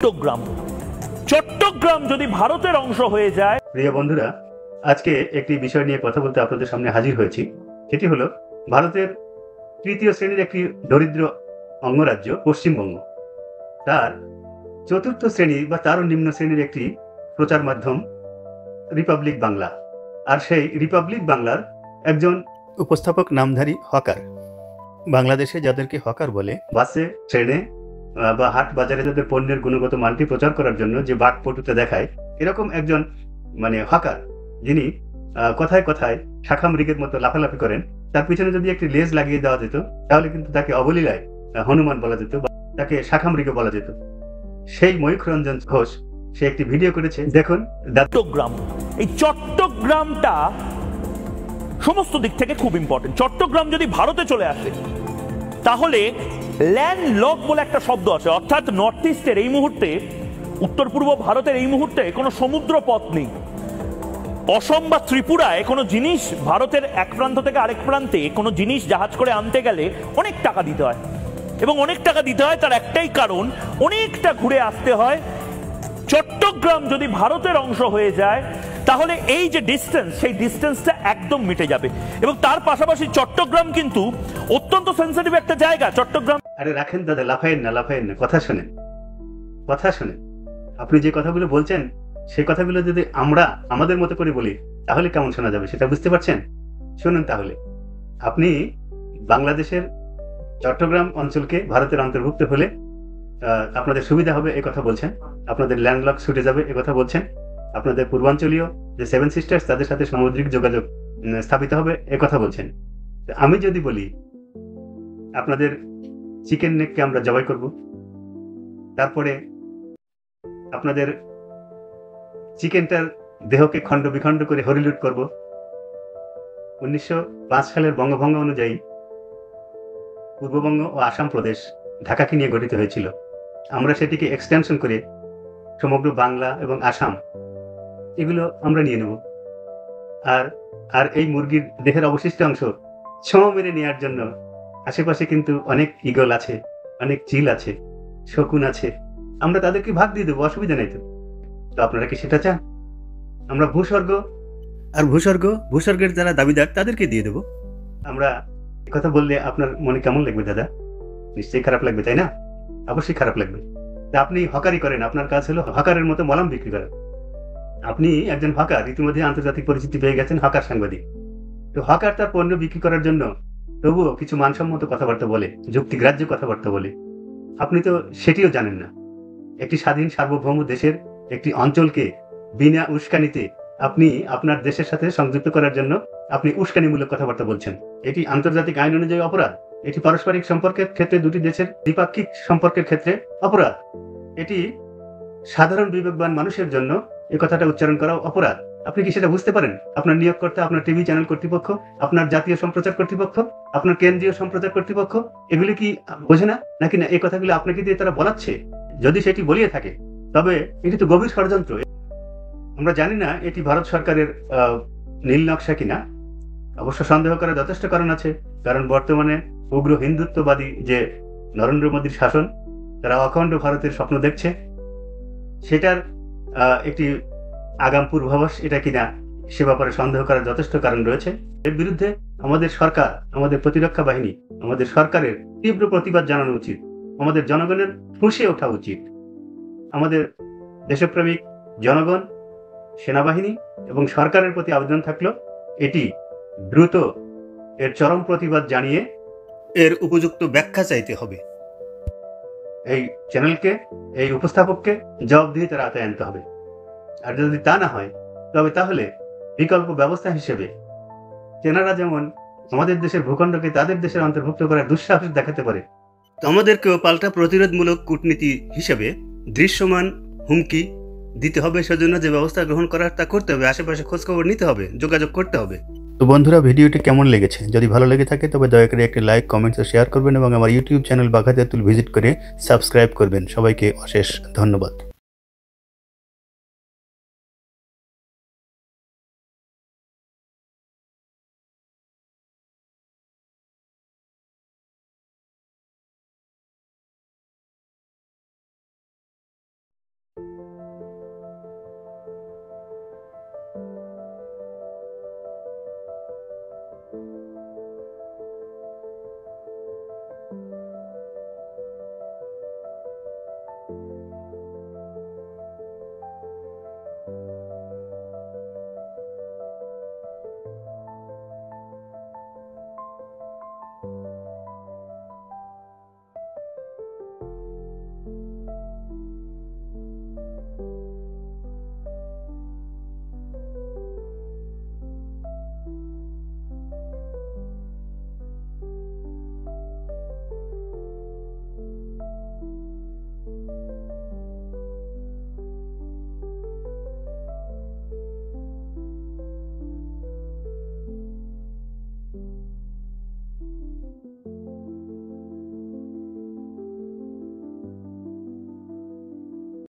চট্টগ্রাম চট্টগ্রাম যদি ভারতের অংশ হয়ে যায়। প্রিয় বন্ধুরা, আজকে একটি বিষয় নিয়ে কথা বলতে আপনাদের সামনে হাজির হয়েছি। সেটি হলো ভারতের তৃতীয় শ্রেণীর একটি দরিদ্র অঙ্গরাজ্য পশ্চিমবঙ্গ, তার চতুর্থ শ্রেণী বা তারও নিম্ন শ্রেণীর একটি প্রচার মাধ্যম রিপাবলিক বাংলা। আর সেই রিপাবলিক বাংলার একজন উপস্থাপক নামধারী হকার, বাংলাদেশে যাদেরকে হকার বলে, বাসে ট্রেনে বা হাট বাজারে তাদের পণ্যের গুণগত মানটি প্রচার করার জন্য যে বাকপটুতা দেখায়, এরকম একজন হকার, যিনি কথায় কথায় শাখা মৃগের মতো লাফালাফি করেন, তার পিছনে যদি একটি লেজ লাগিয়ে দেওয়া যেত তাহলে কিন্তু তাকে অবলীলায় হনুমান বলা যেত বা তাকে শাখা মৃগ বলা যেত। সেই ময়ূখ রঞ্জন ঘোষ সে একটি ভিডিও করেছে, দেখুন। চট্টগ্রাম, এই চট্টগ্রামটা সমস্ত দিক থেকে খুব ইম্পর্টেন্ট। চট্টগ্রাম যদি ভারতে চলে আসে তাহলে ল্যান্ড লক বলে একটা শব্দ আছে, অর্থাৎ নর্থ ইস্টের এই মুহূর্তে, উত্তর পূর্ব ভারতের এই মুহূর্তে কোনো সমুদ্র পথ নেই। অসম বা ত্রিপুরায় কোনো জিনিস ভারতের এক প্রান্ত থেকে আরেক প্রান্তে কোনো জিনিস জাহাজ করে আনতে গেলে অনেক টাকা দিতে হয়, এবং অনেক টাকা দিতে হয় তার একটাই কারণ, অনেকটা ঘুরে আসতে হয়। চট্টগ্রাম যদি ভারতের অংশ হয়ে যায় তাহলে এই যে ডিস্টেন্স, সেই ডিস্টেন্সটা একদম মিটে যাবে। এবং তার পাশাপাশি চট্টগ্রাম কিন্তু অত্যন্ত সেন্সিটিভ একটা জায়গা। চট্টগ্রাম, আরে রাখেন দাদা, লাফায়েন না, কথা শোনেন, আপনি যে কথাগুলো বলছেন সেই কথাগুলো যদি আমরা আমাদের মতো করে বলি তাহলে কেমন শোনা যাবে সেটা বুঝতে পারছেন? শুনুন তাহলে। আপনি বাংলাদেশের চট্টগ্রাম অঞ্চলকে ভারতের অন্তর্ভুক্ত হলে আপনাদের সুবিধা হবে এ কথা বলছেন, আপনাদের ল্যান্ডলক ছুটে যাবে এ কথা বলছেন, আপনাদের পূর্বাঞ্চলীয় যে সেভেন সিস্টার্স তাদের সাথে সামুদ্রিক যোগাযোগ স্থাপিত হবে এ কথা বলছেন। আমি যদি বলি আপনাদের চিকেন নেককে আমরা জবাই করব, তারপরে আপনাদের চিকেনটার দেহকে খণ্ড বিখণ্ড করে হরিলুট করব। 1905 সালের বঙ্গভঙ্গ অনুযায়ী পূর্ববঙ্গ ও আসাম প্রদেশ ঢাকাকে নিয়ে গঠিত হয়েছিল। আমরা সেটিকে এক্সটেনশন করে সমগ্র বাংলা এবং আসাম এগুলো আমরা নিয়ে নেব। আর এই মুরগির দেহের অবশিষ্ট অংশ ছোঁয়া মেরে নেওয়ার জন্য আশেপাশে কিন্তু অনেক ঈগল আছে, অনেক চিল আছে, শকুন আছে, আমরা তাদেরকে ভাগ দিয়ে দেবো, অসুবিধা নেই। তো আপনারা কি সেটা চান? আমরা ভূস্বর্গের যারা দাবিদার তাদেরকে দিয়ে দেবো। আমরা কথা বললে আপনার মনে কেমন লাগবে দাদা? নিশ্চয়ই খারাপ লাগবে, তাই না? অবশ্যই খারাপ লাগবে। তা আপনি হকারি করেন, আপনার কাজ হলো হকারের মতো মলম বিক্রি করা। আপনি একজন হকার, ইতিমধ্যে আন্তর্জাতিক পরিচিতি পেয়ে গেছেন, হকার সাংবাদিক। তো হকার তার পণ্য বিক্রি করার জন্য তবুও কিছু মানসম্মত কথাবার্তা বলে, যুক্তিগ্রাহ্য কথাবার্তা বলে। আপনি তো সেটিও জানেন না। একটি স্বাধীন সার্বভৌম দেশের একটি অঞ্চলকে বিনা উস্কানিতে আপনি আপনার দেশের সাথে সংযুক্ত করার জন্য আপনি উস্কানিমূলক কথাবার্তা বলছেন। এটি আন্তর্জাতিক আইন অনুযায়ী অপরাধ। এটি পারস্পরিক সম্পর্কের ক্ষেত্রে, দুটি দেশের দ্বিপাক্ষিক সম্পর্কের ক্ষেত্রে অপরাধ। এটি সাধারণ বিবেকবান মানুষের জন্য এই কথাটা উচ্চারণ করা অপরাধ। আপনি কি সেটা বুঝতে পারেন? আপনার নিয়োগকর্তা, আপনার টিভি চ্যানেল কর্তৃপক্ষ, আপনার জাতীয় সম্প্রচার কর্তৃপক্ষ, আপনার কেন্দ্রীয় সম্প্রচার কর্তৃপক্ষ এগুলি কি বোঝে না? নাকি না এই কথাগুলো আপনাকে দিয়ে তারা বলাচ্ছে? যদি সেটি বলিয়ে থাকে তবে এটি তো গভীর ষড়যন্ত্র। আমরা জানি না এটি ভারত সরকারের নীল নকশা কিনা। অবশ্য সন্দেহ করার যথেষ্ট কারণ আছে, কারণ বর্তমানে উগ্র হিন্দুত্ববাদী যে নরেন্দ্র মোদীর শাসন, তারা অখণ্ড ভারতের স্বপ্ন দেখছে, সেটার একটি আগাম পূর্বাভাস এটা কিনা সে ব্যাপারে সন্দেহ করার যথেষ্ট কারণ রয়েছে। এর বিরুদ্ধে আমাদের সরকার, আমাদের প্রতিরক্ষা বাহিনী, আমাদের সরকারের তীব্র প্রতিবাদ জানানো উচিত। আমাদের জনগণের ফুঁসে ওঠা উচিত। আমাদের দেশপ্রেমিক জনগণ, সেনাবাহিনী এবং সরকারের প্রতি আবেদন থাকলো এটি দ্রুত এর চরম প্রতিবাদ জানিয়ে এর উপযুক্ত ব্যাখ্যা চাইতে হবে। এই চ্যানেলকে, এই উপস্থাপককে জবাবদিহিতার আওতায় আনতে হবে। আর যদি তা না হয় তবে তাহলে বিকল্প ব্যবস্থা হিসেবে চেনারা যেমন আমাদের দেশের ভূখণ্ডকে তাদের দেশের অন্তর্ভুক্ত করার দুঃসাহস দেখাতে পারে, তো আমাদেরকেও পাল্টা প্রতিরোধমূলক কূটনীতি হিসেবে দৃশ্যমান হুমকি দিতে হবে। সেজন্য যে ব্যবস্থা গ্রহণ করার তা করতে হবে, আশেপাশে খোঁজখবর নিতে হবে, যোগাযোগ করতে হবে। তো বন্ধুরা, ভিডিওটি কেমন লেগেছে? যদি ভালো লেগে থাকে তবে দয়া করে একটি লাইক, কমেন্টস ও শেয়ার করবেন এবং আমার ইউটিউব চ্যানেল বাঘা তেঁতুল ভিজিট করে সাবস্ক্রাইব করবেন। সবাইকে অশেষ ধন্যবাদ।